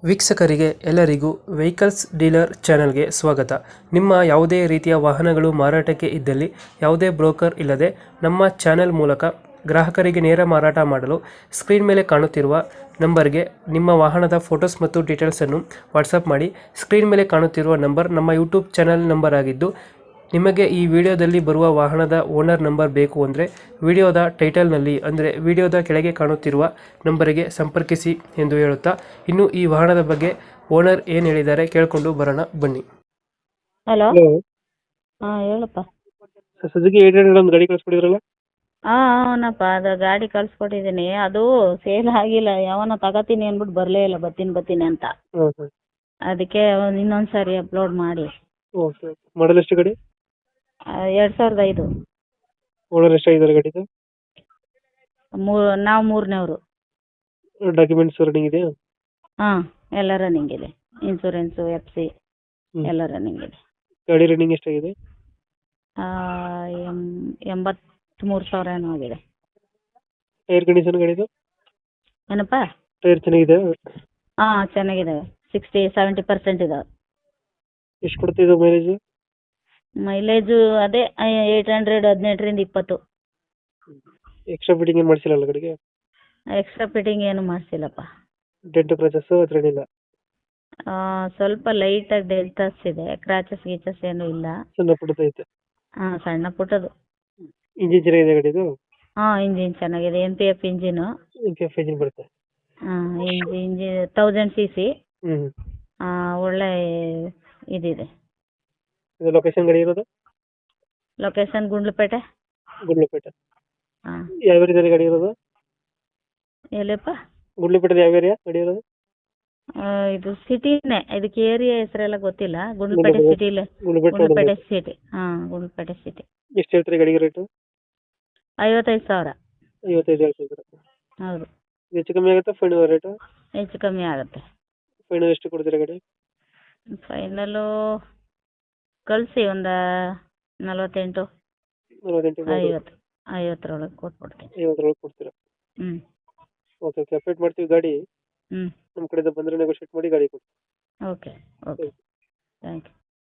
ವೀಕ್ಷಕರಿಗೆ ಎಲ್ಲರಿಗೂ vehicles dealer ಚಾನೆಲ್ಗೆ ಸ್ವಾಗತ. ನಿಮ್ಮ ಯಾವುದೇ ರೀತಿಯ ವಾಹನಗಳು ಮಾರಾಟಕ್ಕೆ ಇದ್ದಲ್ಲಿ ಯಾವುದೇ ಬ್ರೋಕರ್ ಇಲ್ಲದೆ ನಮ್ಮ ಚಾನೆಲ್ ಮೂಲಕ ಗ್ರಾಹಕರಿಗೆ ನೇರ ಮಾರಾಟ ಮಾಡಲು ಸ್ಕ್ರೀನ್ ಮೇಲೆ ಕಾಣುತ್ತಿರುವ ನಂಬರ್ಗೆ ನಿಮ್ಮ ವಾಹನದ ಫೋಟೋಸ್ ಮತ್ತು ಡೀಟೇಲ್ಸನ್ನು ವಾಟ್ಸಪ್ ಮಾಡಿ. ಸ್ಕ್ರೀನ್ ಮೇಲೆ ಕಾಣುತ್ತಿರುವ ನಂಬರ್ ನಮ್ಮ ಯೂಟ್ಯೂಬ್ ಚಾನೆಲ್ ನಂಬರ್ ಆಗಿದ್ದು, ನಿಮಗೆ ಈ ವಿಡಿಯೋದಲ್ಲಿ ಬರುವ ವಾಹನದ ಓನರ್ ನಂಬರ್ ಬೇಕು ಅಂದರೆ ವಿಡಿಯೋದ ಟೈಟಲ್ನಲ್ಲಿ ಅಂದರೆ ವಿಡಿಯೋದ ಕೆಳಗೆ ಕಾಣುತ್ತಿರುವ ನಂಬರಿಗೆ ಸಂಪರ್ಕಿಸಿ ಎಂದು ಹೇಳುತ್ತಾ, ಇನ್ನು ಈ ವಾಹನದ ಬಗ್ಗೆ ಓನರ್ ಏನು ಹೇಳಿದ್ದಾರೆ ಕೇಳಿಕೊಂಡು ಬರೋಣ ಬನ್ನಿ. ಹಲೋ. ಹಲೋ, ಹಾಂ ಹೇಳಪ್ಪ. ಸುಜುಕಿ 800 ಒಂದು ಗಾಡಿ ಕಳಿಸ್ಕೊಡಿದ್ರಲ್ಲ? ಅವನಪ್ಪ, ಅದು ಗಾಡಿ ಕಳ್ಸ್ಕೊಟ್ಟಿದ್ದೀನಿ. ಅದು ಸೇಲ್ ಆಗಿಲ್ಲ. ಯಾವನ ತಗೋತೀನಿ ಅಂದ್ಬಿಟ್ಟು ಬರಲೇ ಇಲ್ಲ, ಬರ್ತೀನಿ ಅಂತ. ಹಾಂ ಹಾಂ, ಅದಕ್ಕೆ ಇನ್ನೊಂದು ಸಾರಿ ಅಪ್ಲೋಡ್ ಮಾಡಿ. ಓಕೆ. ಮಾಡಲ್ ಎಷ್ಟು ಗಾಡಿ? 2005. ಓನರ್ ಎಷ್ಟಾಗಿದ್ದಾರೆ ಗಾಡಿದು? ನಾವು ಮೂರನೇವರು. ಡಾಕ್ಯುಮೆಂಟ್ಸ್ ರನ್ನಿಂಗ್ ಇದೆಯಾ? ಹಾಂ, ಎಲ್ಲ ರನ್ನಿಂಗ್ ಇದೆ. ಇನ್ಸೂರೆನ್ಸು, FC ಹ್ಮ್. ಎಲ್ಲ ರನ್ನಿಂಗ್ ಇದೆ. ಗಾಡಿ ರನ್ನಿಂಗ್ ಎಷ್ಟಾಗಿದೆ? 83,000 ಏನೋ ಆಗಿದೆ. ಟೈರ್ ಕಂಡೀಷನ್ ಗಾಡಿದು? ಏನಪ್ಪ? ಟೈರ್ ಚೆನ್ನಾಗಿದೆ? ಹಾಂ, ಚೆನ್ನಾಗಿದ್ದಾವೆ. 60-70% ಇದಾವೆ. ಎಷ್ಟು ಕೊಡ್ತಿದ್ದು ಮೈಲೇಜ್? ಮೈಲೇಜು ಅದೇ 800, 18ರಿಂದ 20. ಎಕ್ಸ್ಟ್ರಾ ಫಿಟ್ಟಿಂಗ್ ಏನು ಮಾಡಿಸಿಲ್ಲ ಗಾಡಿಗೆ? ಎಕ್ಸ್ಟ್ರಾ ಫಿಟ್ಟಿಂಗ್ ಏನು ಮಾಡಿಸಿಲ್ಲಪ್ಪ. ಡೆಂಟ್ ಕ್ರಚಸ್ ಹತ್ರ ಏನಿಲ್ಲ? ಸ್ವಲ್ಪ ಲೈಟಾಗಿ ಡೆಲ್ಟಾಸ್ ಇದೆ. ಕ್ರಾಚಸ್ ಗೀಚಸ್ ಏನೂ ಇಲ್ಲ. ಸಣ್ಣ ಪುಟ್ಟದೈತೆ? ಹಾಂ, ಸಣ್ಣ ಪುಟ್ಟದು. ಇಂಜಿನ್ ಚೆನ್ನಾಗಿದೆ ಗಾಡಿದು? ಹಾಂ, ಇಂಜಿನ್ ಚೆನ್ನಾಗಿದೆ. MPF engine. MPF ಇಂಜಿನ್ ಬರುತ್ತೆ? ಹಾಂ, ಇಂಜಿನ್ 1000 cc. ಹ್ಞೂ. ಒಳ್ಳೆ ಇದಿದೆ. ಇದು ಲೊಕೇಶನ್ ಗಾಡಿ ಇರೋದು? ಲೊಕೇಶನ್ ಗುಂಡ್ಲುಪೇಟೆ. ಗುಂಡ್ಲುಪೇಟೆ. ಹಾಂ. ಯಾವ ಏರಿಯಾದಲ್ಲಿ ಗಾಡಿ ಇರೋದು? ಎಲ್ಲಿಯಪ್ಪ? ಗುಂಡ್ಲುಪೇಟೆದ ಯಾವ ಏರಿಯಾ ಗಾಡಿ ಇರೋದು? ಇದು ಸಿಟಿನೇ. ಇದಕ್ಕೆ ಏರಿಯಾ ಹೆಸರೆಲ್ಲ ಗೊತ್ತಿಲ್ಲ. ಗುಂಡ್ಲುಪೇಟೆ ಸಿಟಿಲೇ. ಗುಂಡ್ಲುಪೇಟೆ ಗುಂಡ್ಲುಪೇಟೆ ಸಿಟಿ. ಹಾಂ, ಗುಂಡ್ಲುಪೇಟೆ ಸಿಟಿ. ಎಷ್ಟು ಹೇಳ್ತೀರಿ ಗಾಡಿಗೆ ರೇಟು? 55,000. 55 ಹೇಳ್ತಿದ್ದೀರಾ? ಹೌದು. ಹೆಚ್ಚು ಕಮ್ಮಿ ಆಗುತ್ತಾ ಫೈನಲ್ ರೇಟು? ಹೆಚ್ಚು ಕಮ್ಮಿ ಆಗುತ್ತೆ. ಫೈನಲ್ ಎಷ್ಟು ಕೊಡ್ತೀರಾ ಗಾಡಿ? ಫೈನಲು ಕಳಿಸಿ ಒಂದು 48, 50, 50ರೊಳಗೆ ಕೊಟ್ಬಿಡ್ತೀನಿ. 50 ಕೊಡ್ತೀರಾ? ಹ್ಞೂ. ಓಕೆ ಓಕೆ, ಅಪ್ಡೇಟ್ ಮಾಡ್ತೀವಿ ಗಾಡಿ. ಹ್ಞೂ. ನಮ್ಮ ಕಡೆಯಿಂದ ಬಂದರೆ ನೆಗೋಷಿಯೇಟ್ ಮಾಡಿ ಗಾಡಿ ಕೊಡಿ. Okay okay, thank you.